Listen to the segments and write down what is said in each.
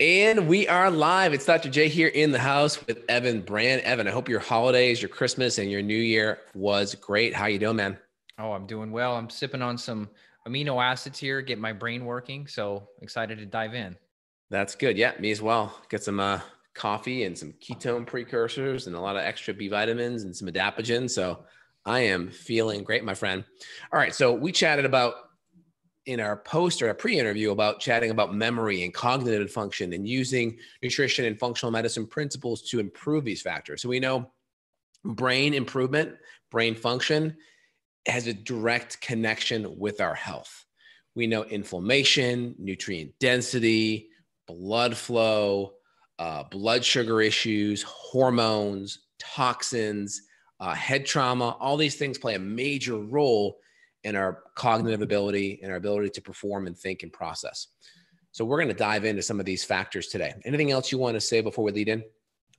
And we are live. It's Dr. J here in the house with Evan Brand. Evan, I hope your holidays, your Christmas, and your New Year was great. How you doing, man? Oh, I'm doing well. I'm sipping on some amino acids here, get my brain working. So excited to dive in. That's good. Yeah, me as well. Get some coffee and some ketone precursors and a lot of extra B vitamins and some adaptogens. So I am feeling great, my friend. All right. So we chatted about in our post or a pre-interview about chatting about memory and cognitive function and using nutrition and functional medicine principles to improve these factors. So we know brain improvement, brain function has a direct connection with our health. We know inflammation, nutrient density, blood flow, blood sugar issues, hormones, toxins, head trauma, all these things play a major role in our cognitive ability and our ability to perform and think and process. So we're going to dive into some of these factors today. Anything else you want to say before we lead in?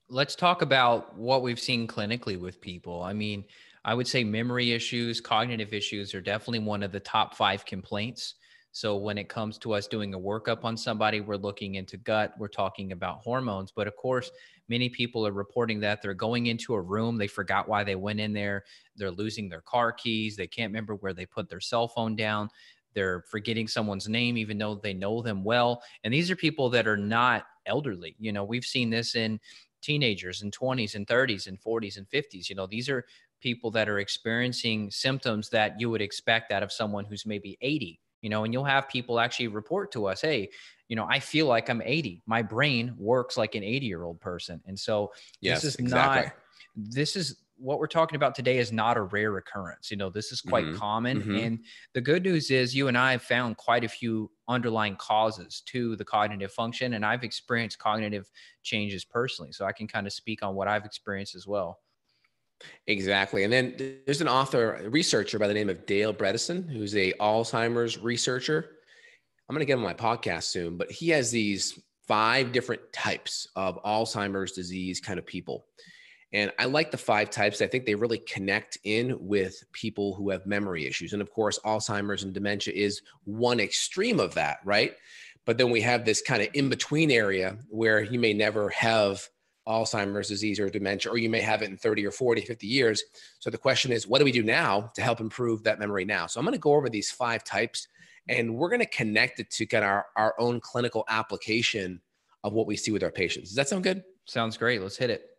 Let's talk about what we've seen clinically with people. I mean, I would say memory issues, cognitive issues are definitely one of the top 5 complaints. So when it comes to us doing a workup on somebody, we're looking into gut, we're talking about hormones. But of course, many people are reporting that they're going into a room, they forgot why they went in there, they're losing their car keys, they can't remember where they put their cell phone down, they're forgetting someone's name, even though they know them well. And these are people that are not elderly. You know, we've seen this in teenagers and 20s and 30s and 40s and 50s. You know, these are people that are experiencing symptoms that you would expect out of someone who's maybe 80. You know, and you'll have people actually report to us, hey, you know, I feel like I'm 80. My brain works like an 80-year-old person. And so this Yes, is not, exactly. this is what we're talking about today is not a rare occurrence. You know, this is quite Mm-hmm. common. Mm-hmm. And the good news is you and I have found quite a few underlying causes to the cognitive function. And I've experienced cognitive changes personally. So I can kind of speak on what I've experienced as well. Exactly. And then there's an author, a researcher by the name of Dale Bredesen, who's a Alzheimer's researcher. I'm going to get him on my podcast soon, but he has these 5 different types of Alzheimer's disease kind of people. And I like the 5 types. I think they really connect in with people who have memory issues. And of course, Alzheimer's and dementia is one extreme of that, right? But then we have this kind of in-between area where you may never have Alzheimer's disease or dementia, or you may have it in 30 or 40, 50 years. So the question is, what do we do now to help improve that memory now? So I'm going to go over these 5 types, and we're going to connect it to kind of our own clinical application of what we see with our patients. Does that sound good? Sounds great. Let's hit it.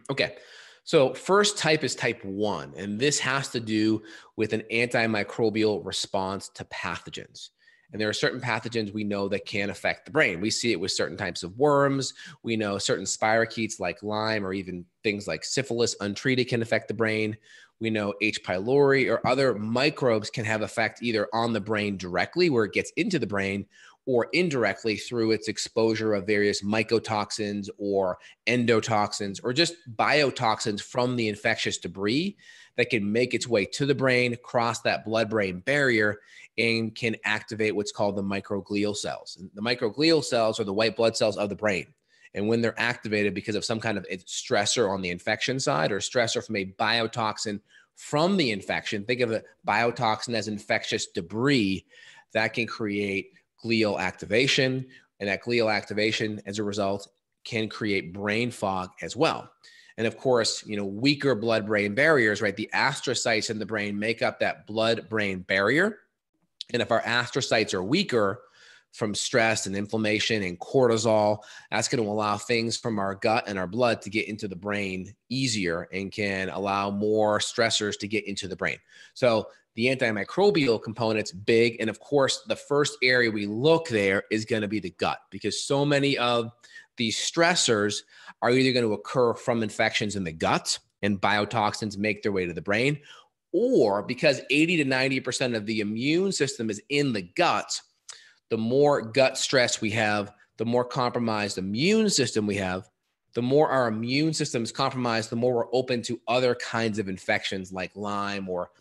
Okay. So first type is type 1, and this has to do with an antimicrobial response to pathogens. And there are certain pathogens we know that can affect the brain. We see it with certain types of worms. We know certain spirochetes like Lyme or even things like syphilis untreated can affect the brain. We know H. pylori or other microbes can have effect either on the brain directly where it gets into the brain or indirectly through its exposure of various mycotoxins or endotoxins or just biotoxins from the infectious debris that can make its way to the brain, cross that blood-brain barrier, and can activate what's called the microglial cells. And the microglial cells are the white blood cells of the brain. And when they're activated because of some kind of stressor on the infection side or stressor from a biotoxin from the infection, think of a biotoxin as infectious debris that can create glial activation. And that glial activation, as a result, can create brain fog as well. And of course, you know, weaker blood-brain barriers, right? The astrocytes in the brain make up that blood-brain barrier. And if our astrocytes are weaker from stress and inflammation and cortisol, that's going to allow things from our gut and our blood to get into the brain easier and can allow more stressors to get into the brain. So the antimicrobial component's big. And of course, the first area we look there is going to be the gut, because so many of these stressors are either going to occur from infections in the gut and biotoxins make their way to the brain, or because 80 to 90% of the immune system is in the gut, the more gut stress we have, the more compromised immune system we have, the more our immune system is compromised, the more we're open to other kinds of infections like Lyme or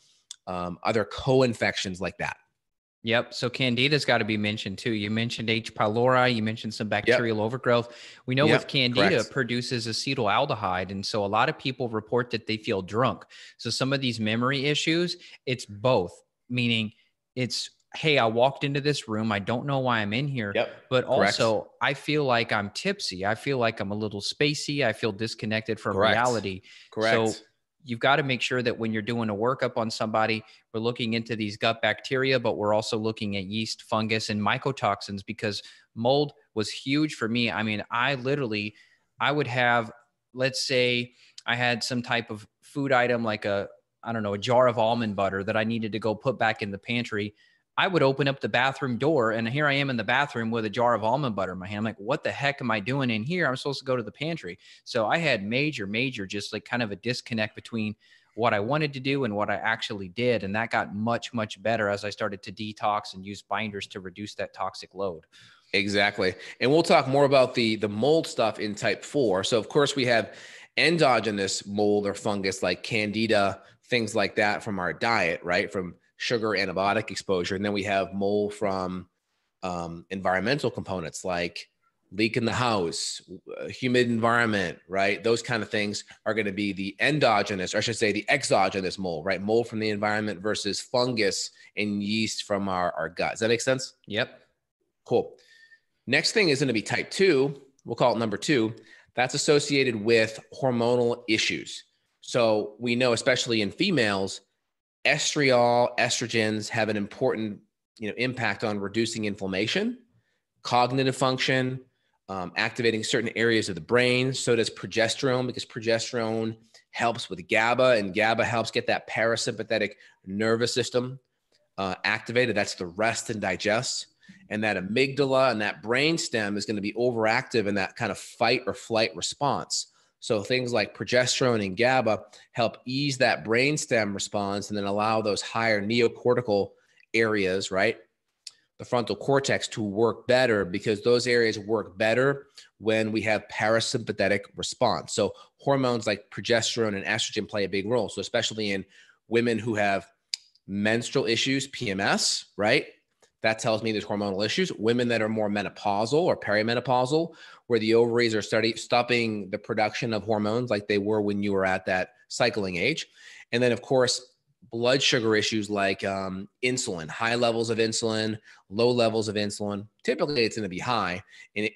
other co-infections like that. Yep. So Candida's got to be mentioned too. You mentioned H. pylori. You mentioned some bacterial overgrowth. We know with Candida correct. it produces acetaldehyde. And so a lot of people report that they feel drunk. So some of these memory issues, it's both, meaning it's hey, I walked into this room. I don't know why I'm in here, Yep. but Correct. also I feel like I'm tipsy. I feel like I'm a little spacey. I feel disconnected from Correct. reality. So Correct. you've got to make sure that when you're doing a workup on somebody, we're looking into these gut bacteria, but we're also looking at yeast, fungus, and mycotoxins, because mold was huge for me. I mean, I would have, let's say I had some type of food item like I don't know, a jar of almond butter that I needed to go put back in the pantry. I would open up the bathroom door, and here I am in the bathroom with a jar of almond butter in my hand. I'm like, what the heck am I doing in here? I'm supposed to go to the pantry. So I had major, just like kind of a disconnect between what I wanted to do and what I actually did. And that got much, much better as I started to detox and use binders to reduce that toxic load. Exactly. And we'll talk more about the mold stuff in type 4. So of course we have endogenous mold or fungus like candida, things like that from our diet, right? From sugar antibiotic exposure. And then we have mold from environmental components like leak in the house, humid environment, right? Those kind of things are going to be the endogenous, or I should say the exogenous mold, right? Mold from the environment versus fungus and yeast from our gut. Does that make sense? Yep. Cool. Next thing is going to be type 2. We'll call it number 2. That's associated with hormonal issues. So we know, especially in females, estriol, estrogens have an important, impact on reducing inflammation, cognitive function, activating certain areas of the brain. So does progesterone, because progesterone helps with GABA, and GABA helps get that parasympathetic nervous system activated. That's the rest and digest. And that amygdala and that brain stem is going to be overactive in that kind of fight or flight response. So things like progesterone and GABA help ease that brain stem response and then allow those higher neocortical areas, right? The frontal cortex to work better, because those areas work better when we have parasympathetic response. So hormones like progesterone and estrogen play a big role. So especially in women who have menstrual issues, PMS, right? That tells me there's hormonal issues. Women that are more menopausal or perimenopausal, where the ovaries are stopping the production of hormones like they were when you were at that cycling age. And then, of course, blood sugar issues like insulin, high levels of insulin, low levels of insulin. Typically, it's going to be high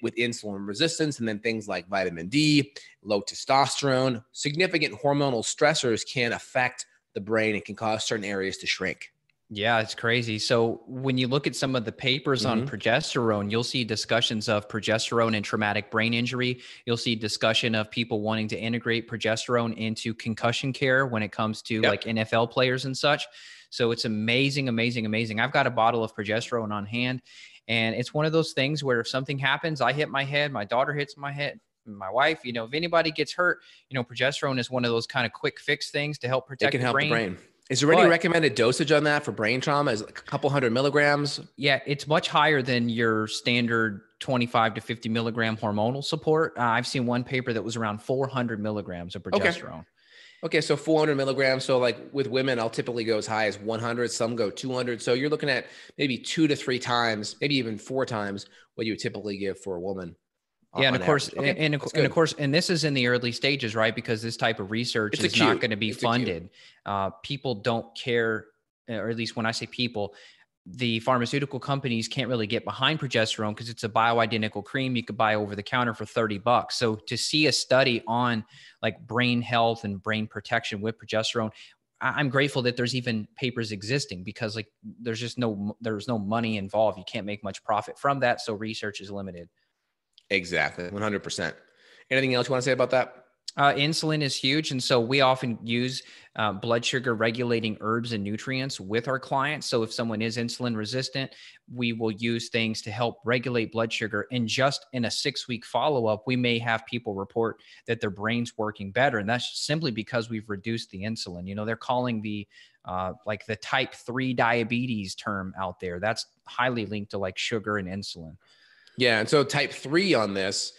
with insulin resistance, and then things like vitamin D, low testosterone. Significant hormonal stressors can affect the brain and can cause certain areas to shrink. Yeah, it's crazy. So when you look at some of the papers on progesterone, you'll see discussions of progesterone and traumatic brain injury. You'll see discussion of people wanting to integrate progesterone into concussion care when it comes to like NFL players and such. So it's amazing, amazing, amazing. I've got a bottle of progesterone on hand, and it's one of those things where if something happens, I hit my head, my daughter hits my head, my wife, if anybody gets hurt, progesterone is one of those kind of quick fix things to help protect the brain. Is there any recommended dosage on that for brain trauma? Is it like a couple hundred milligrams? Yeah, it's much higher than your standard 25 to 50 milligram hormonal support. I've seen one paper that was around 400 milligrams of progesterone. Okay, so 400 milligrams. So like with women, I'll typically go as high as 100. Some go 200. So you're looking at maybe 2 to 3 times, maybe even 4 times what you would typically give for a woman. Yeah, and of course, and of course, and this is in the early stages, right? Because this type of research is not going to be funded. People don't care, or at least when I say people, the pharmaceutical companies can't really get behind progesterone because it's a bioidentical cream you could buy over the counter for $30. So to see a study on like brain health and brain protection with progesterone, I'm grateful that there's even papers existing, because like there's no money involved. You can't make much profit from that, so research is limited. Exactly. 100%. Anything else you want to say about that? Insulin is huge. And so we often use blood sugar regulating herbs and nutrients with our clients. So if someone is insulin resistant, we will use things to help regulate blood sugar. And just in a 6-week follow-up, we may have people report that their brain's working better. And that's simply because we've reduced the insulin. They're calling the like the type 3 diabetes term out there. That's highly linked to like sugar and insulin. Yeah. And so type 3 on this,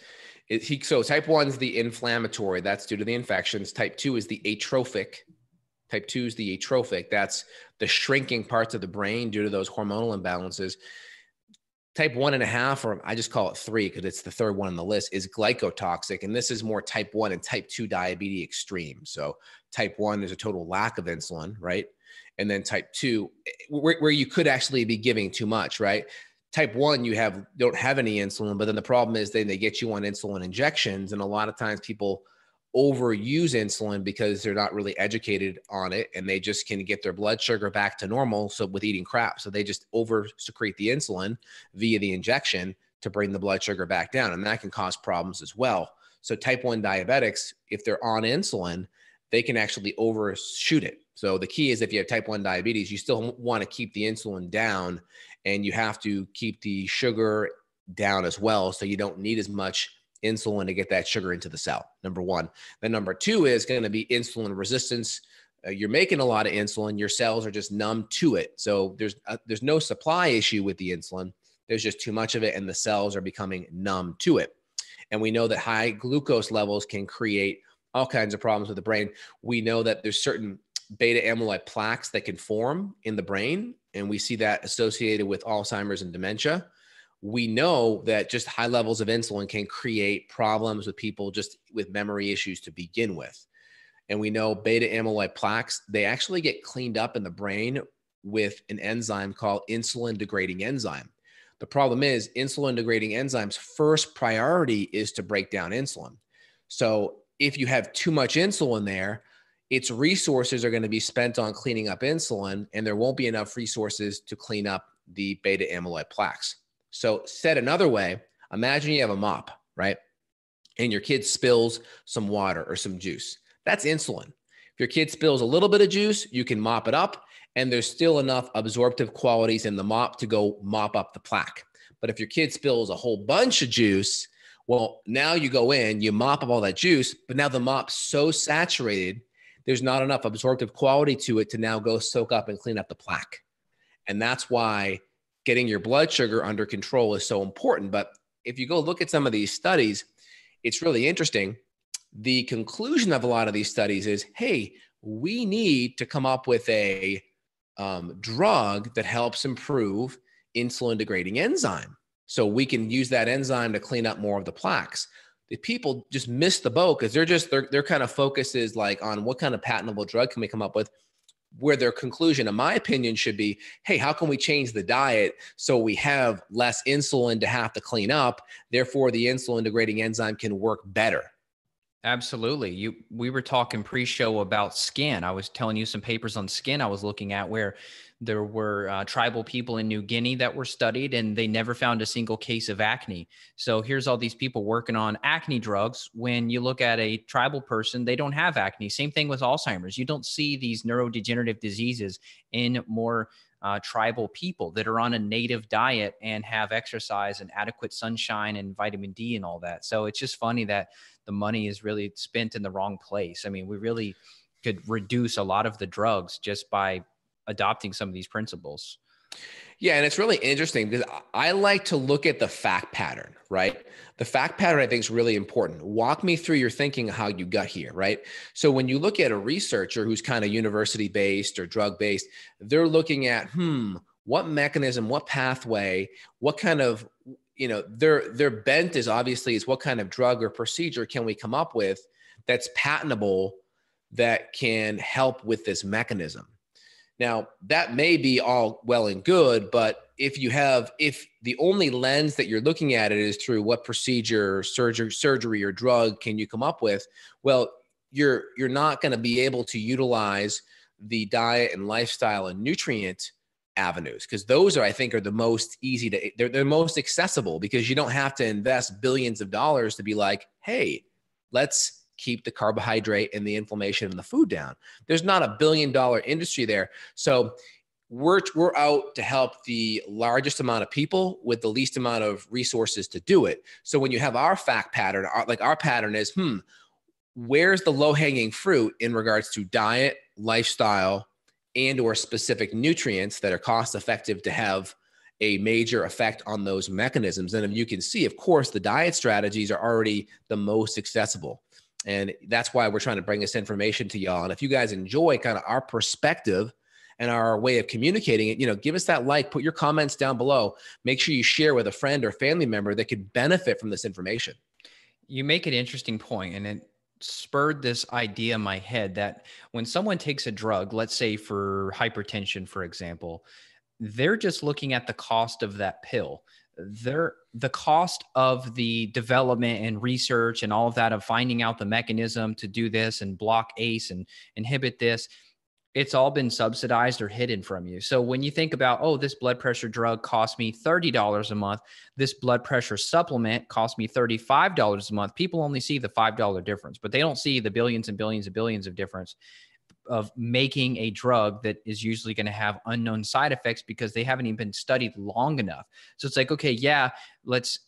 so type 1 is the inflammatory. That's due to the infections. Type 2 is the atrophic. Type 2 is the atrophic. That's the shrinking parts of the brain due to those hormonal imbalances. Type 1.5, or I just call it 3 because it's the third one on the list, is glycotoxic. And this is more type 1 and type 2 diabetes extreme. So type 1 is a total lack of insulin, right? And then type 2, where you could actually be giving too much, right? Type 1, you don't have any insulin, but then the problem is then they get you on insulin injections. And a lot of times people overuse insulin because they're not really educated on it, and they just can get their blood sugar back to normal. So with eating crap, so they just over secrete the insulin via the injection to bring the blood sugar back down. And that can cause problems as well. So type 1 diabetics, if they're on insulin, they can actually overshoot it. So the key is if you have type 1 diabetes, you still want to keep the insulin down, and you have to keep the sugar down as well. So you don't need as much insulin to get that sugar into the cell, number 1. Then number 2 is going to be insulin resistance. You're making a lot of insulin. Your cells are just numb to it. So there's no supply issue with the insulin. There's just too much of it, and the cells are becoming numb to it. And we know that high glucose levels can create all kinds of problems with the brain. We know that there's certain beta amyloid plaques that can form in the brain, and we see that associated with Alzheimer's and dementia. We know that just high levels of insulin can create problems with people just with memory issues to begin with. And we know beta amyloid plaques, they actually get cleaned up in the brain with an enzyme called insulin degrading enzyme. The problem is insulin degrading enzymes' first priority is to break down insulin. So if you have too much insulin there, its resources are going to be spent on cleaning up insulin, and there won't be enough resources to clean up the beta amyloid plaques. So said another way, imagine you have a mop, right? And your kid spills some water or some juice. That's insulin. If your kid spills a little bit of juice, you can mop it up, and there's still enough absorptive qualities in the mop to go mop up the plaque. But if your kid spills a whole bunch of juice, well, now you go in, you mop up all that juice, but now the mop's so saturated, there's not enough absorptive quality to it to now go soak up and clean up the plaque. And that's why getting your blood sugar under control is so important. But if you go look at some of these studies, it's really interesting. The conclusion of a lot of these studies is, hey, we need to come up with a drug that helps improve insulin degrading enzyme, so we can use that enzyme to clean up more of the plaques. The people just miss the boat because their kind of focus is like on what kind of patentable drug can we come up with, where their conclusion, in my opinion, should be, hey, how can we change the diet so we have less insulin to have to clean up? Therefore, the insulin degrading enzyme can work better. Absolutely. We were talking pre-show about skin. I was telling you some papers on skin I was looking at where there were tribal people in New Guinea that were studied, and they never found a single case of acne. So here's all these people working on acne drugs. When you look at a tribal person, they don't have acne. Same thing with Alzheimer's. You don't see these neurodegenerative diseases in more tribal people that are on a native diet and have exercise and adequate sunshine and vitamin D and all that. So it's just funny that the money is really spent in the wrong place. I mean, we really could reduce a lot of the drugs just by adopting some of these principles. Yeah. And it's really interesting because I like to look at the fact pattern, right? The fact pattern, I think, is really important. Walk me through your thinking of how you got here, right? So when you look at a researcher who's kind of university-based or drug-based, they're looking at, what mechanism, what pathway, what kind of, their bent is obviously is what kind of drug or procedure can we come up with that's patentable that can help with this mechanism. Now, that may be all well and good, but if the only lens that you're looking at it is through what procedure, surgery, or drug can you come up with, well, you're not going to be able to utilize the diet and lifestyle and nutrient avenues, because those I think are the most easy they're most accessible, because you don't have to invest billions of dollars to be like, hey, let's keep the carbohydrate and the inflammation and the food down. There's not $1 billion industry there. So we're out to help the largest amount of people with the least amount of resources to do it. So when you have our fact pattern, our pattern is, where's the low-hanging fruit in regards to diet, lifestyle, and or specific nutrients that are cost effective to have a major effect on those mechanisms. And if you can see, of course, the diet strategies are already the most accessible. And that's why we're trying to bring this information to y'all. And if you guys enjoy kind of our perspective and our way of communicating it, give us that like, put your comments down below. Make sure you share with a friend or family member that could benefit from this information. You make an interesting point, and spurred this idea in my head that when someone takes a drug, let's say for hypertension, for example, they're just looking at the cost of that pill. The cost of the development and research and all of that, of finding out the mechanism to do this and block ACE and inhibit this, it's all been subsidized or hidden from you. So when you think about, oh, this blood pressure drug cost me $30 a month, this blood pressure supplement cost me $35 a month, people only see the $5 difference, but they don't see the billions and billions and billions of difference of making a drug that is usually going to have unknown side effects because they haven't even been studied long enough. So it's like, okay, yeah, let's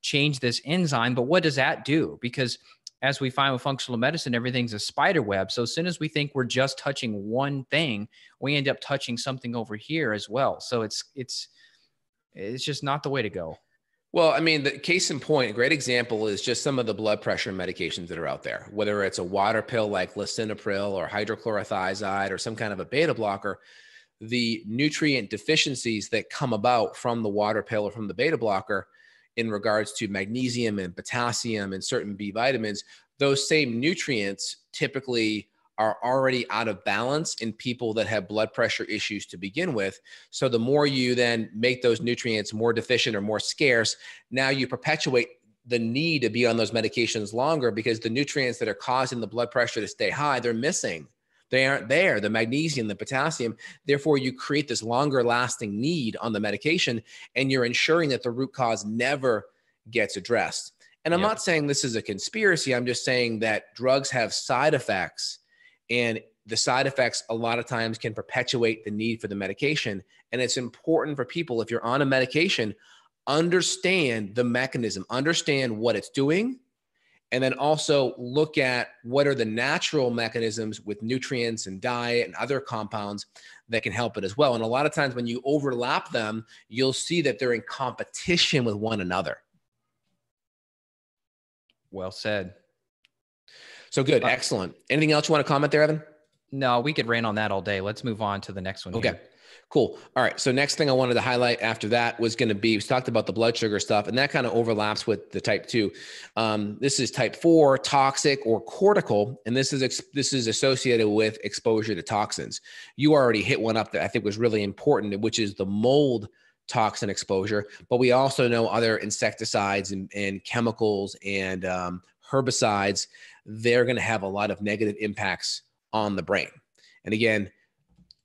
change this enzyme, but what does that do? Because as we find with functional medicine, everything's a spider web. So as soon as we think we're just touching one thing, we end up touching something over here as well. So it's just not the way to go. Well, I mean, the case in point, a great example is just some of the blood pressure medications that are out there, whether it's a water pill like lisinopril or hydrochlorothiazide or some kind of a beta blocker. The nutrient deficiencies that come about from the water pill or from the beta blocker in regards to magnesium and potassium and certain B vitamins, those same nutrients typically are already out of balance in people that have blood pressure issues to begin with. So the more you then make those nutrients more deficient or more scarce, now you perpetuate the need to be on those medications longer because the nutrients that are causing the blood pressure to stay high, they're missing. They aren't there, the magnesium, the potassium. Therefore, you create this longer lasting need on the medication, and you're ensuring that the root cause never gets addressed. And I'm not saying this is a conspiracy. I'm just saying that drugs have side effects, and the side effects a lot of times can perpetuate the need for the medication. And it's important for people, if you're on a medication, understand the mechanism, understand what it's doing, and then also look at what are the natural mechanisms with nutrients and diet and other compounds that can help it as well. And a lot of times when you overlap them, you'll see that they're in competition with one another. Well said. So good. Excellent. Anything else you want to comment there, Evan? No, we could rant on that all day. Let's move on to the next one. Okay. Cool. All right. So next thing I wanted to highlight after that was going to be, we talked about the blood sugar stuff, and that kind of overlaps with the type 2. This is type 4, toxic or cortical, and this is associated with exposure to toxins. You already hit one up that I think was really important, which is the mold toxin exposure. But we also know other insecticides and chemicals and herbicides, they're going to have a lot of negative impacts on the brain. And again,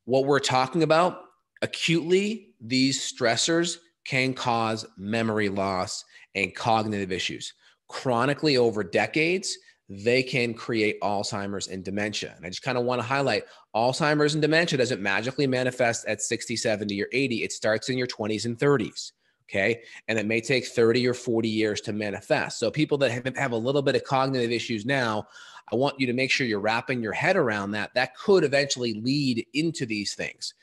what we're talking about, acutely, these stressors can cause memory loss and cognitive issues. Chronically, over decades, they can create Alzheimer's and dementia. And I just kind of want to highlight, Alzheimer's and dementia doesn't magically manifest at 60, 70, or 80. It starts in your 20s and 30s. Okay. And it may take 30 or 40 years to manifest. So people that have a little bit of cognitive issues now, I want you to make sure you're wrapping your head around that. That could eventually lead into these things.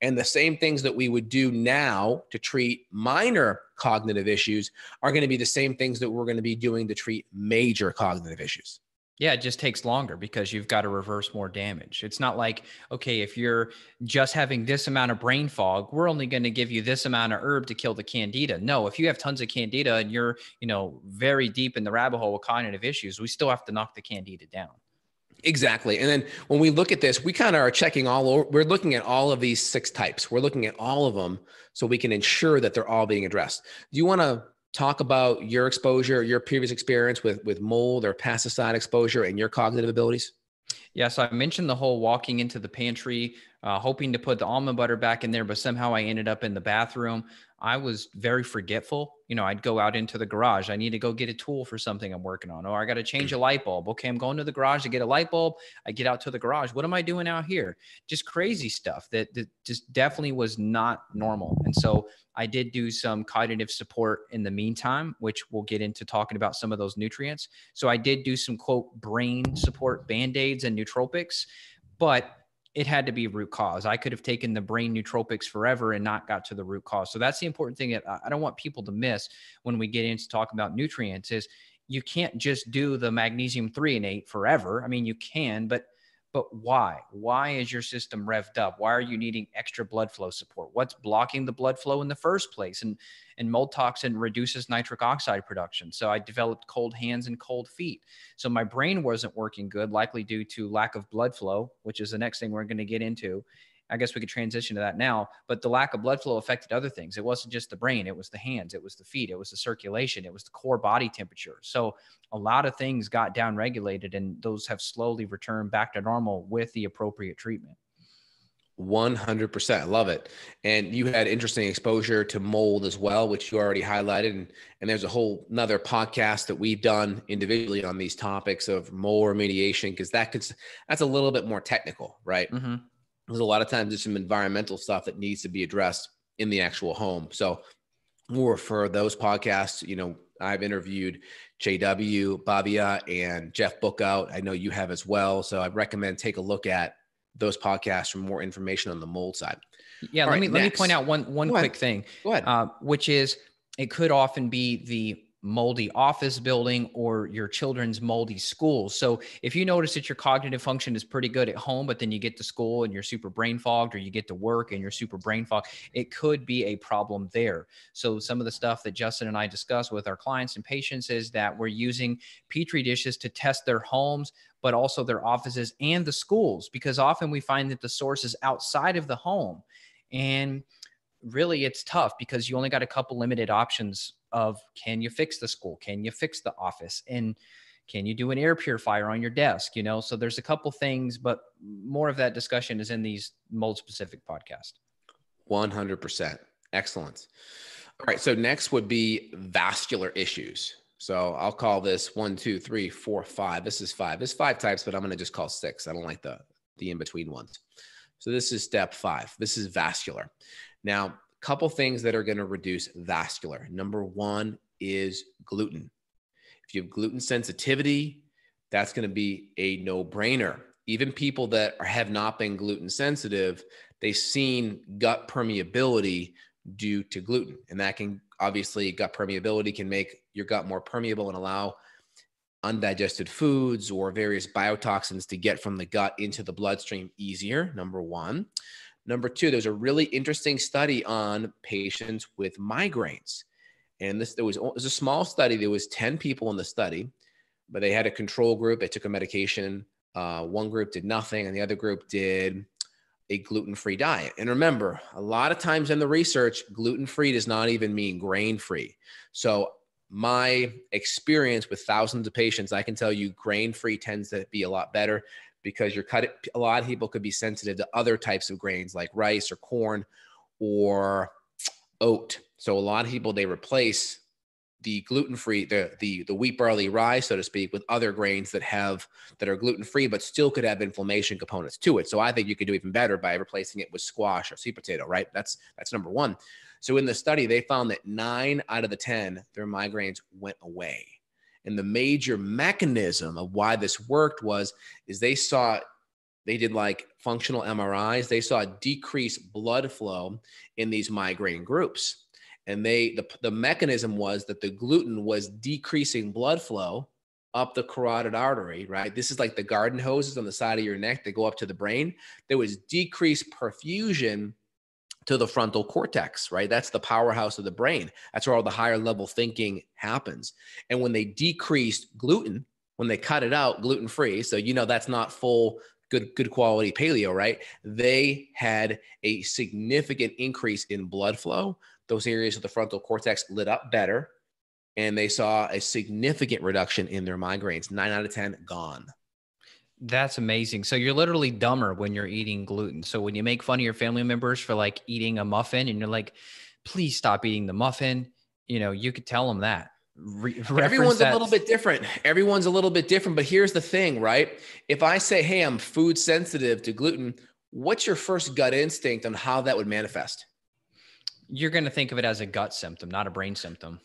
And the same things that we would do now to treat minor cognitive issues are going to be the same things that we're going to be doing to treat major cognitive issues. Yeah, it just takes longer because you've got to reverse more damage. It's not like, okay, if you're just having this amount of brain fog, we're only going to give you this amount of herb to kill the candida. No, if you have tons of candida and you're, very deep in the rabbit hole with cognitive issues, we still have to knock the candida down. Exactly. And then when we look at this, we kind of are checking all over. We're looking at all of these 6 types. We're looking at all of them so we can ensure that they're all being addressed. Do you want to talk about your exposure, your previous experience with mold or pesticide exposure and your cognitive abilities? Yeah, so I mentioned the whole walking into the pantry, hoping to put the almond butter back in there, but somehow I ended up in the bathroom. I was very forgetful. I'd go out into the garage. I need to go get a tool for something I'm working on. Or I got to change a light bulb. Okay, I'm going to the garage to get a light bulb. I get out to the garage. What am I doing out here? Just crazy stuff that just definitely was not normal. And so I did do some cognitive support in the meantime, which we'll get into talking about some of those nutrients. So I did do some, quote, brain support Band-Aids and nootropics, but it had to be root cause. I could have taken the brain nootropics forever and not got to the root cause. So that's the important thing that I don't want people to miss when we get into talking about nutrients is you can't just do the magnesium 3 and 8 forever. I mean, you can, but but why? Why is your system revved up? Why are you needing extra blood flow support? What's blocking the blood flow in the first place? And mold toxin reduces nitric oxide production. So I developed cold hands and cold feet. So my brain wasn't working good, likely due to lack of blood flow, which is the next thing we're going to get into. I guess we could transition to that now, but the lack of blood flow affected other things. It wasn't just the brain. It was the hands, it was the feet, it was the circulation, it was the core body temperature. So a lot of things got downregulated, and those have slowly returned back to normal with the appropriate treatment. 100%. I love it. And you had interesting exposure to mold as well, which you already highlighted. And there's a whole nother podcast that we've done individually on these topics of mold remediation, because that's a little bit more technical, right? Mm-hmm. There's a lot of times there's some environmental stuff that needs to be addressed in the actual home. So we'll refer those podcasts. You know, I've interviewed JW, Babia, and Jeff Bookout. I know you have as well. So I recommend take a look at those podcasts for more information on the mold side. Yeah. Let me point out one quick thing, which is it could often be the moldy office building or your children's moldy school. So if you notice that your cognitive function is pretty good at home, but then you get to school and you're super brain fogged, or you get to work and you're super brain fogged, it could be a problem there. So some of the stuff that Justin and I discuss with our clients and patients is that we're using Petri dishes to test their homes, but also their offices and the schools, because often we find that the source is outside of the home. And really it's tough because you only got a couple limited options of, can you fix the school? Can you fix the office? And can you do an air purifier on your desk? You know, so there's a couple things, but more of that discussion is in these mold specific podcasts. 100%. Excellent. All right. So next would be vascular issues. So I'll call this 1, 2, 3, 4, 5. This is 5. There's 5 types, but I'm going to just call 6. I don't like the in-between ones. So this is step 5. This is vascular. Now, couple things that are going to reduce vascular. Number 1 is gluten. If you have gluten sensitivity, that's going to be a no-brainer. Even people that have not been gluten sensitive, they've seen gut permeability due to gluten. And that can obviously, gut permeability can make your gut more permeable and allow undigested foods or various biotoxins to get from the gut into the bloodstream easier, number 1. Number 2, there's a really interesting study on patients with migraines. And it was a small study. There was 10 people in the study, but they had a control group. They took a medication. One group did nothing, and the other group did a gluten-free diet. And remember, a lot of times in the research, gluten-free does not even mean grain-free. So my experience with thousands of patients, I can tell you grain-free tends to be a lot better, because a lot of people could be sensitive to other types of grains like rice or corn or oat. So a lot of people, they replace the gluten-free, the wheat, barley, rye, so to speak, with other grains that are gluten-free, but still could have inflammation components to it. So I think you could do even better by replacing it with squash or sweet potato, right? That's number 1. So in the study, they found that 9 out of the 10, their migraines went away. And the major mechanism of why this worked is they did like functional MRIs. They saw decreased blood flow in these migraine groups. And the mechanism was that the gluten was decreasing blood flow up the carotid artery, right? This is like the garden hoses on the side of your neck that go up to the brain. There was decreased perfusion to the frontal cortex, right? That's the powerhouse of the brain. That's where all the higher level thinking happens. And when they decreased gluten, when they cut it out gluten-free, so that's not full good quality paleo, right? They had a significant increase in blood flow. Those areas of the frontal cortex lit up better, and they saw a significant reduction in their migraines. 9 out of 10 gone. That's amazing. So you're literally dumber when you're eating gluten. So when you make fun of your family members for like eating a muffin and you're like, please stop eating the muffin, you could tell them that. Everyone's a little bit different. Everyone's a little bit different. But here's the thing, right? If I say, hey, I'm food sensitive to gluten, what's your first gut instinct on how that would manifest? You're going to think of it as a gut symptom, not a brain symptom.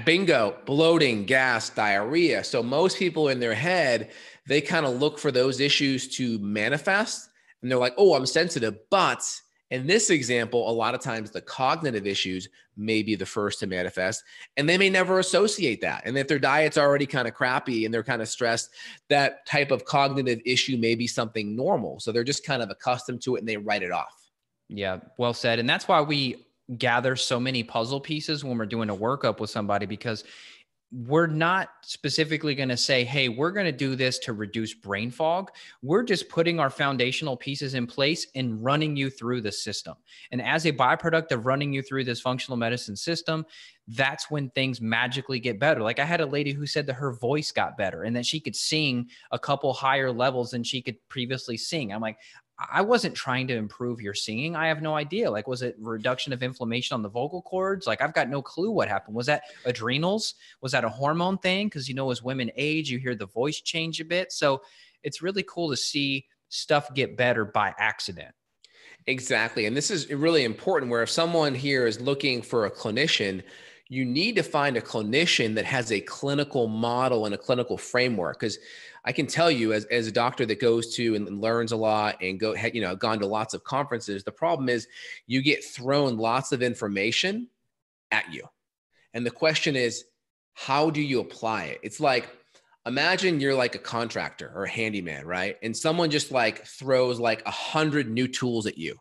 Bingo. Bloating, gas, diarrhea. So most people in their head, they kind of look for those issues to manifest. And they're like, oh, I'm sensitive. But In this example, a lot of times the cognitive issues may be the first to manifest, and they may never associate that. And if their diet's already kind of crappy and they're kind of stressed, that type of cognitive issue may be something normal. So they're just kind of accustomed to it and they write it off. Yeah, well said. And that's why we gather so many puzzle pieces when we're doing a workup with somebody, because we're not specifically going to say, hey, we're going to do this to reduce brain fog. We're just putting our foundational pieces in place and running you through the system. And as a byproduct of running you through this functional medicine system, that's when things magically get better. Like I had a lady who said that her voice got better and that she could sing a couple higher levels than she could previously sing. I'm like, I wasn't trying to improve your singing. I have no idea. Like, was it reduction of inflammation on the vocal cords? Like, I've got no clue what happened. Was that adrenals? Was that a hormone thing? Because, you know, as women age, you hear the voice change a bit. So it's really cool to see stuff get better by accident. Exactly. And this is really important, where if someone here is looking for a clinician, you need to find a clinician that has a clinical model and a clinical framework. Because I can tell you, as a doctor that goes to and learns a lot and gone to lots of conferences, the problem is you get thrown lots of information at you. And the question is, how do you apply it? It's like, imagine you're like a contractor or a handyman, right? And someone just like throws like 100 new tools at you.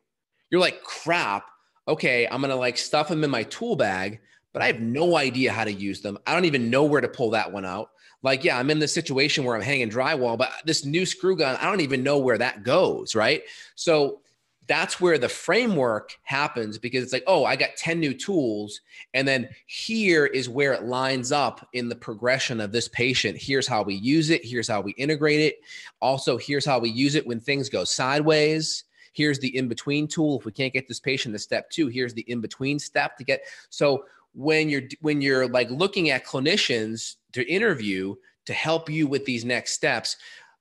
You're like, crap. Okay, I'm going to like stuff them in my tool bag, but I have no idea how to use them. I don't even know where to pull that one out. Like, yeah, I'm in this situation where I'm hanging drywall, but this new screw gun, I don't even know where that goes, right? So that's where the framework happens, because it's like, oh, I got 10 new tools. And then here is where it lines up in the progression of this patient. Here's how we use it. Here's how we integrate it. Also, here's how we use it when things go sideways. Here's the in-between tool. If we can't get this patient to step 2, here's the in-between step to get. So when you're like looking at clinicians to interview to help you with these next steps,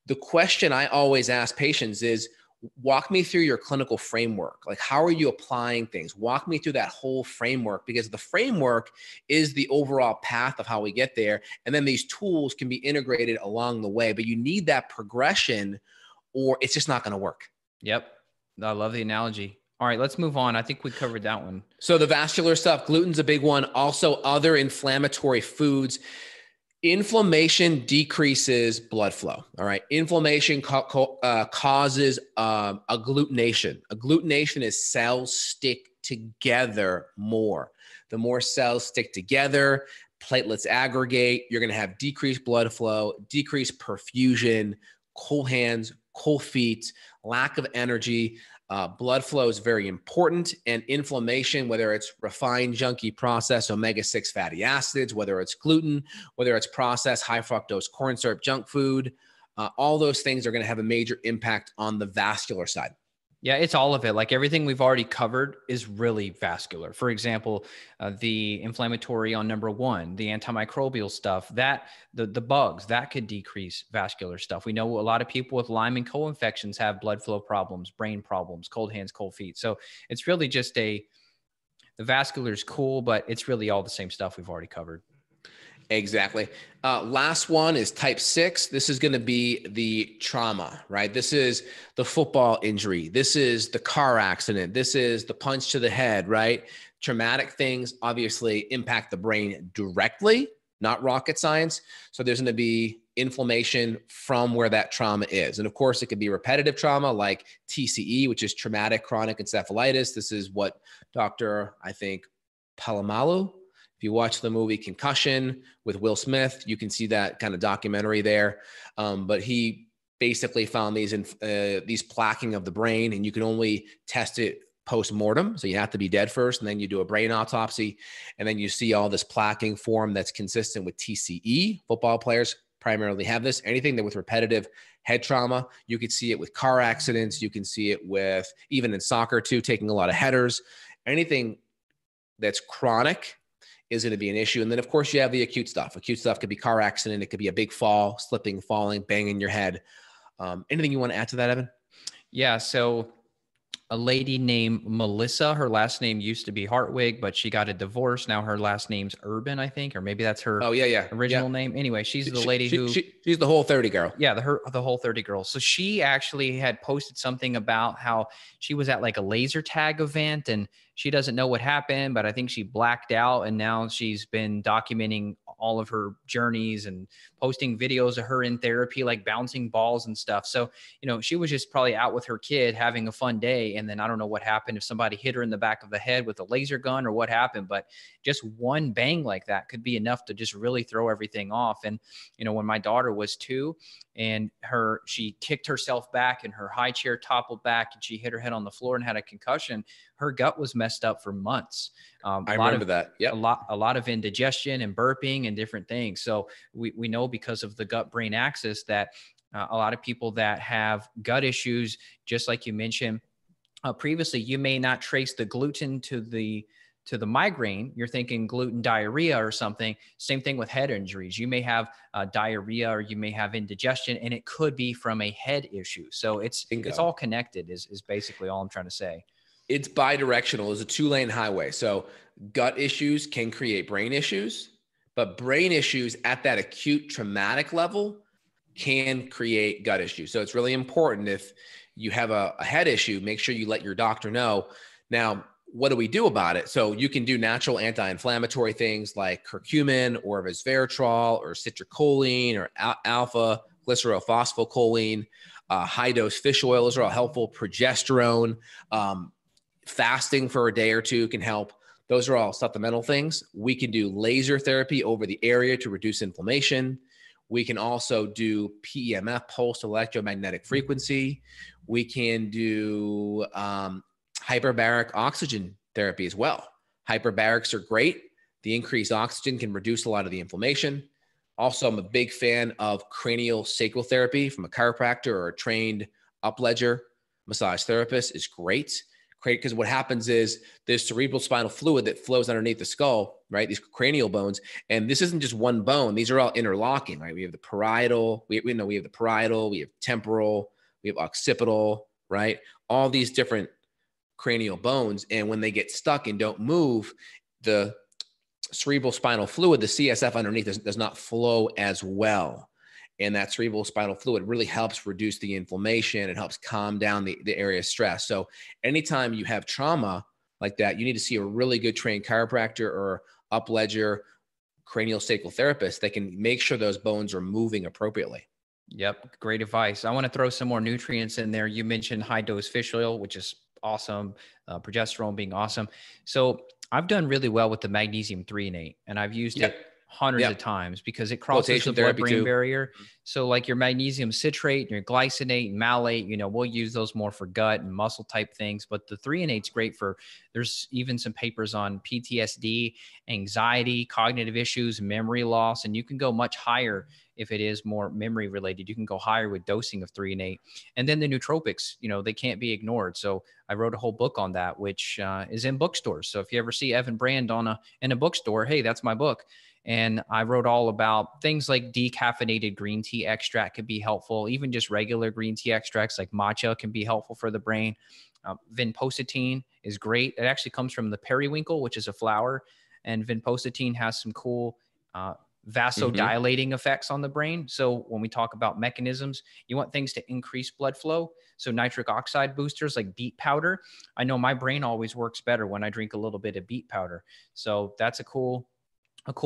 the question I always ask patients is, walk me through your clinical framework. Like, how are you applying things? Walk me through that whole framework, because the framework is the overall path of how we get there. And then these tools can be integrated along the way, but you need that progression or it's just not going to work. Yep. I love the analogy. All right, let's move on. I think we covered that one. So the vascular stuff, gluten's a big one. Also, other inflammatory foods. Inflammation decreases blood flow. All right. Inflammation causes agglutination. Agglutination is cells stick together more. The more cells stick together, platelets aggregate, you're going to have decreased blood flow, decreased perfusion, cold hands, cold feet, lack of energy. Blood flow is very important, and inflammation, whether it's refined, junky, processed omega-6 fatty acids, whether it's gluten, whether it's processed high fructose corn syrup junk food, all those things are going to have a major impact on the vascular side. Yeah, it's all of it. Like everything we've already covered is really vascular. For example, the inflammatory on number 1, the antimicrobial stuff, that the bugs, that could decrease vascular stuff. We know a lot of people with Lyme and co-infections have blood flow problems, brain problems, cold hands, cold feet. So it's really just the vascular is cool, but it's really all the same stuff we've already covered. Exactly. Last one is type 6. This is going to be the trauma, right? This is the football injury. This is the car accident. This is the punch to the head, right? Traumatic things obviously impact the brain directly, not rocket science. So there's going to be inflammation from where that trauma is. And of course, it could be repetitive trauma like TCE, which is traumatic chronic encephalitis. This is what Dr. Palamalu, if you watch the movie Concussion with Will Smith, you can see that kind of documentary there. But he basically found these plaquing of the brain, and you can only test it post-mortem. So you have to be dead first, and then you do a brain autopsy, and then you see all this plaquing form that's consistent with TCE. Football players primarily have this. Anything that with repetitive head trauma, you could see it with car accidents. You can see it with, even in soccer too, taking a lot of headers. Anything that's chronic is going to be an issue. And then of course you have the acute stuff. Acute stuff could be car accident. It could be a big fall, slipping, falling, banging your head. Anything you want to add to that, Evan? Yeah. So a lady named Melissa. Her last name used to be Hartwig, but she got a divorce. Now her last name's Urban, I think, or maybe that's her Oh yeah, yeah, yeah. original name. Anyway, she's the lady who, she's the Whole30 girl. yeah, the Whole30 girl. So she actually had posted something about how she was at like a laser tag event and she doesn't know what happened, but I think she blacked out, and now she's been documenting all of her journeys and posting videos of her in therapy, like bouncing balls and stuff. So, you know, she was just probably out with her kid having a fun day. And then I don't know what happened, if somebody hit her in the back of the head with a laser gun or what happened, but just one bang like that could be enough to just really throw everything off. And, you know, when my daughter was 2 and she kicked herself back and her high chair toppled back and she hit her head on the floor and had a concussion, her gut was messed up for months. I remember that. Yep. A lot of indigestion and burping and different things. So we know because of the gut brain axis that a lot of people that have gut issues, just like you mentioned previously, you may not trace the gluten to the migraine. You're thinking gluten diarrhea or something. Same thing with head injuries. You may have diarrhea or you may have indigestion, and it could be from a head issue. So it's all connected is basically all I'm trying to say. It's bidirectional. It's a 2-lane highway. So gut issues can create brain issues, but brain issues at that acute traumatic level can create gut issues. So it's really important, if you have a head issue, make sure you let your doctor know. Now, what do we do about it? So you can do natural anti-inflammatory things like curcumin or resveratrol or citrulline or alpha glycerylphosphocholine, high dose fish oil. Those are all helpful. Progesterone, fasting for a day or two can help. Those are all supplemental things. We can do laser therapy over the area to reduce inflammation. We can also do PEMF, pulsed electromagnetic frequency. We can do hyperbaric oxygen therapy as well. Hyperbarics are great. The increased oxygen can reduce a lot of the inflammation. Also, I'm a big fan of cranial sacral therapy from a chiropractor or a trained upledger massage therapist is great. Because what happens is there's cerebral spinal fluid that flows underneath the skull, right? These cranial bones. And this isn't just one bone. These are all interlocking, right? We have the parietal, we have the parietal, we have temporal, we have occipital, right? All these different cranial bones. And when they get stuck and don't move, the cerebral spinal fluid, the CSF underneath does not flow as well. And that cerebral spinal fluid really helps reduce the inflammation. It helps calm down the area of stress. So anytime you have trauma like that, you need to see a really good trained chiropractor or upledger cranial sacral therapist that can make sure those bones are moving appropriately. Yep. Great advice. I want to throw some more nutrients in there. You mentioned high dose fish oil, which is awesome. Progesterone being awesome. So I've done really well with the magnesium threonate, and I've used it hundreds of times because it crosses the blood-brain barrier. So like your magnesium citrate and your glycinate and malate, you know, we'll use those more for gut and muscle type things, but the threonate's great for, there's even some papers on PTSD, anxiety, cognitive issues, memory loss, and you can go much higher if it is more memory related. You can go higher with dosing of threonate. And then the nootropics, you know, they can't be ignored. So I wrote a whole book on that, which is in bookstores. So if you ever see Evan Brand in a bookstore, hey, that's my book. And I wrote all about things like decaffeinated green tea extract could be helpful. Even just regular green tea extracts like matcha can be helpful for the brain. Vinpocetine is great. It actually comes from the periwinkle, which is a flower. And vinpocetine has some cool vasodilating effects on the brain. So when we talk about mechanisms, you want things to increase blood flow. So nitric oxide boosters like beet powder. I know my brain always works better when I drink a little bit of beet powder. So that's a cool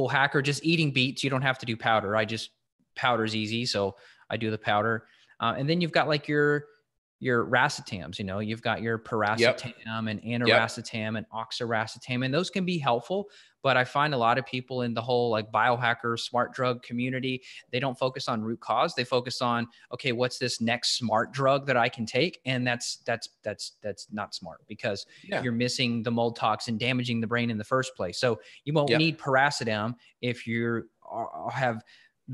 hack. Or just eating beets. You don't have to do powder. Powder's easy. So I do the powder. And then you've got like your racetams, you know, you've got your piracetam and aniracetam and oxiracetam, and those can be helpful. But I find a lot of people in the whole like biohacker smart drug community, they don't focus on root cause. They focus on, okay, what's this next smart drug that I can take? And that's not smart, because you're missing the mold toxin, damaging the brain in the first place. So you won't need piracetam if you have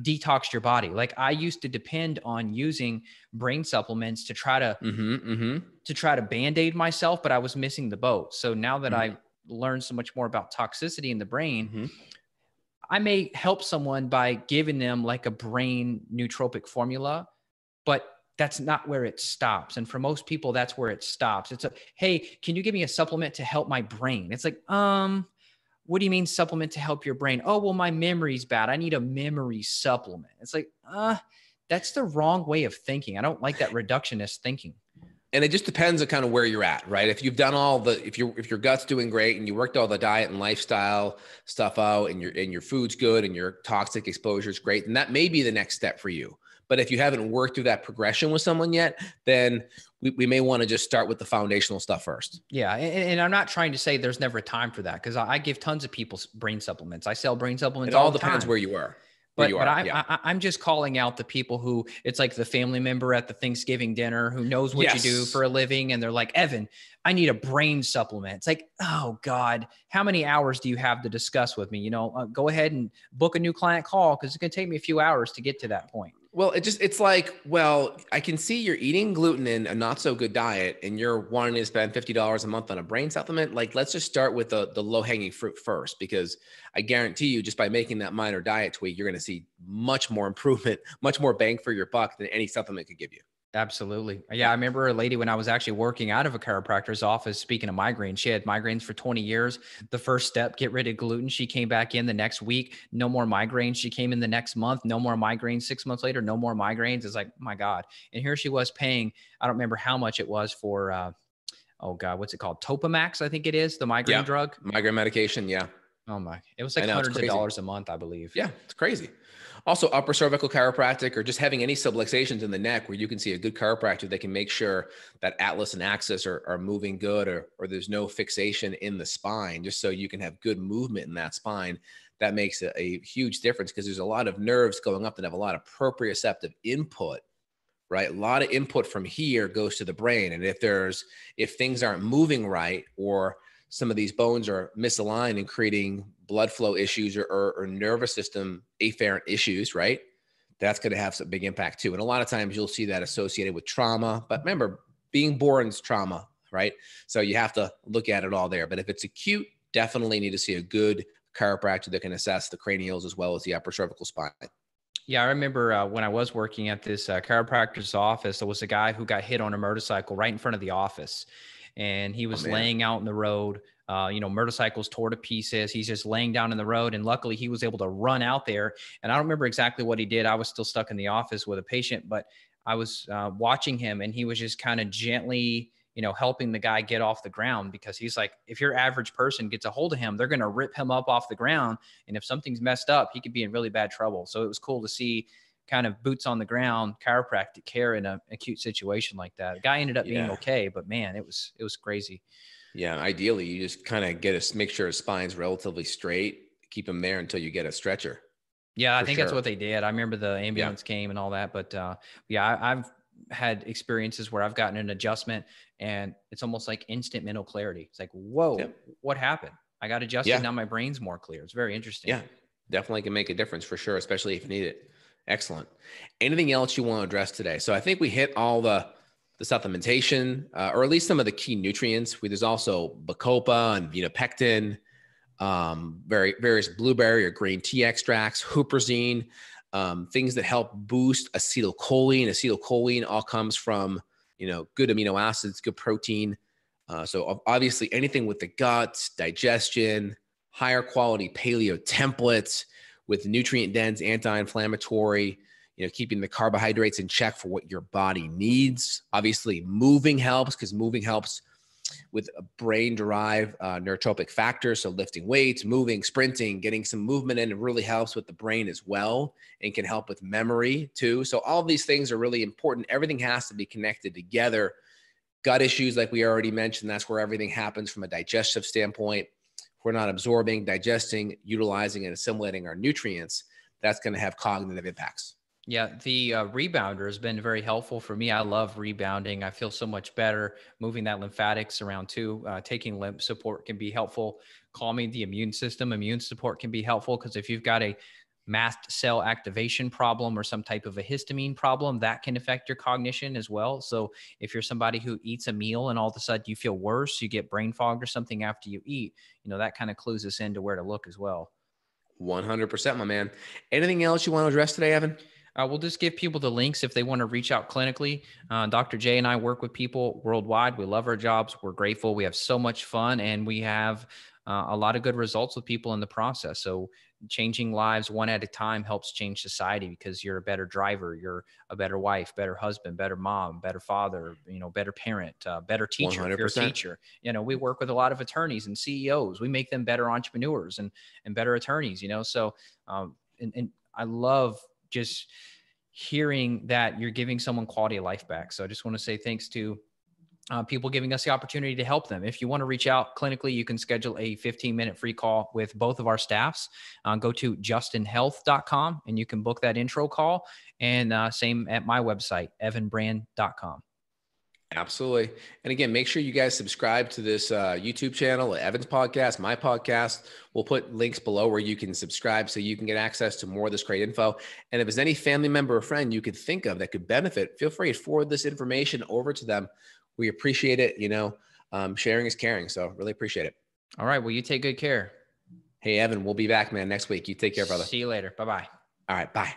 detoxed your body. Like I used to depend on using brain supplements to try to to try to band-aid myself, but I was missing the boat. So now that I learned so much more about toxicity in the brain, I may help someone by giving them like a brain nootropic formula, but that's not where it stops. And for most people, that's where it stops. It's a, hey, can you give me a supplement to help my brain? It's like, what do you mean supplement to help your brain? Oh, well, my memory's bad. I need a memory supplement. It's like, that's the wrong way of thinking. I don't like that reductionist thinking. And it just depends on kind of where you're at, right? If you've done all the, if your gut's doing great and you worked all the diet and lifestyle stuff out, and your food's good and your toxic exposure is great, then that may be the next step for you. But if you haven't worked through that progression with someone yet, then we may want to just start with the foundational stuff first. Yeah. And I'm not trying to say there's never a time for that, because I give tons of people brain supplements. I sell brain supplements. It all the depends time. where you are. But I'm just calling out the people who, it's like the family member at the Thanksgiving dinner who knows what you do for a living. And they're like, Evan, I need a brain supplement. It's like, oh God, how many hours do you have to discuss with me? Go ahead and book a new client call, because it's going to take me a few hours to get to that point. Well, it's like, well, I can see you're eating gluten in a not so good diet and you're wanting to spend $50 a month on a brain supplement. Like, let's just start with the low hanging fruit first, because I guarantee you, just by making that minor diet tweak, you're going to see much more improvement, much more bang for your buck than any supplement could give you. Absolutely. Yeah. I remember a lady when I was actually working out of a chiropractor's office, speaking of migraines, she had migraines for 20 years. The first step, get rid of gluten. She came back in the next week, no more migraines. She came in the next month, no more migraines. 6 months later, no more migraines. It's like, oh my God. And here she was paying, I don't remember how much it was for, oh God, what's it called? Topamax, I think it is, the migraine drug. Migraine medication. Yeah. Oh my, it was like hundreds of dollars a month, I believe. Yeah. It's crazy. Also, upper cervical chiropractic, or just having any subluxations in the neck, where you can see a good chiropractor that can make sure that atlas and axis are moving good, or there's no fixation in the spine, just so you can have good movement in that spine. That makes a huge difference, because there's a lot of nerves going up that have a lot of proprioceptive input, right? A lot of input from here goes to the brain. And if things aren't moving right, or some of these bones are misaligned and creating blood flow issues or nervous system afferent issues, right? That's going to have some big impact too. And a lot of times you'll see that associated with trauma. But remember, being born is trauma, right? So you have to look at it all there. But if it's acute, definitely need to see a good chiropractor that can assess the cranials as well as the upper cervical spine. Yeah, I remember when I was working at this chiropractor's office, there was a guy who got hit on a motorcycle right in front of the office. And he was laying out in the road, motorcycles tore to pieces. He's just laying down in the road. And luckily he was able to run out there. And I don't remember exactly what he did. I was still stuck in the office with a patient, but I was watching him, and he was just kind of gently, helping the guy get off the ground, because he's like, if your average person gets a hold of him, they're going to rip him up off the ground. And if something's messed up, he could be in really bad trouble. So it was cool to see kind of boots on the ground chiropractic care in an acute situation like that. The guy ended up being okay, but man, it was crazy. Yeah. Ideally, you just kind of make sure his spine's relatively straight, keep him there until you get a stretcher. Yeah. I think that's what they did. I remember the ambulance came and all that, but I've had experiences where I've gotten an adjustment and it's almost like instant mental clarity. It's like, whoa, what happened? I got adjusted. Now my brain's more clear. It's very interesting. Yeah, definitely can make a difference for sure, especially if you need it. Excellent. Anything else you want to address today? So I think we hit all the supplementation, or at least some of the key nutrients. There's also bacopa and venopectin, various blueberry or green tea extracts, huperzine, things that help boost acetylcholine. Acetylcholine all comes from, good amino acids, good protein. So obviously anything with the gut, digestion, higher quality paleo templates with nutrient dense, anti-inflammatory, keeping the carbohydrates in check for what your body needs. Obviously moving helps, because moving helps with a brain derived neurotropic factors. So lifting weights, moving, sprinting, getting some movement in, it really helps with the brain as well, and can help with memory too. So all of these things are really important. Everything has to be connected together. Gut issues, like we already mentioned, that's where everything happens from a digestive standpoint. If we're not absorbing, digesting, utilizing, and assimilating our nutrients, that's going to have cognitive impacts. Yeah, the rebounder has been very helpful for me. I love rebounding. I feel so much better moving that lymphatics around too. Taking lymph support can be helpful. Calming the immune system. Immune support can be helpful, because if you've got a mast cell activation problem or some type of a histamine problem, that can affect your cognition as well. So if you're somebody who eats a meal and all of a sudden you feel worse, you get brain fog or something after you eat, that kind of clues us into where to look as well. 100%, my man. Anything else you want to address today, Evan? We'll just give people the links if they want to reach out clinically. Dr. J and I work with people worldwide. We love our jobs. We're grateful. We have so much fun, and we have a lot of good results with people in the process. So changing lives one at a time helps change society, because you're a better driver, you're a better wife, better husband, better mom, better father, better parent, better teacher. If you're a 100%. teacher, we work with a lot of attorneys and CEOs. We make them better entrepreneurs and better attorneys, so and I love just hearing that you're giving someone quality of life back. So I just want to say thanks to people giving us the opportunity to help them. If you want to reach out clinically, you can schedule a 15-minute free call with both of our staffs. Go to justinhealth.com and you can book that intro call. And same at my website, evanbrand.com. Absolutely. And again, make sure you guys subscribe to this YouTube channel, Evan's podcast, my podcast. We'll put links below where you can subscribe so you can get access to more of this great info. And if there's any family member or friend you could think of that could benefit, feel free to forward this information over to them. We appreciate it. Sharing is caring. So really appreciate it. All right. Well, you take good care. Hey, Evan, we'll be back, man, next week. You take care, brother. See you later. Bye-bye. All right. Bye.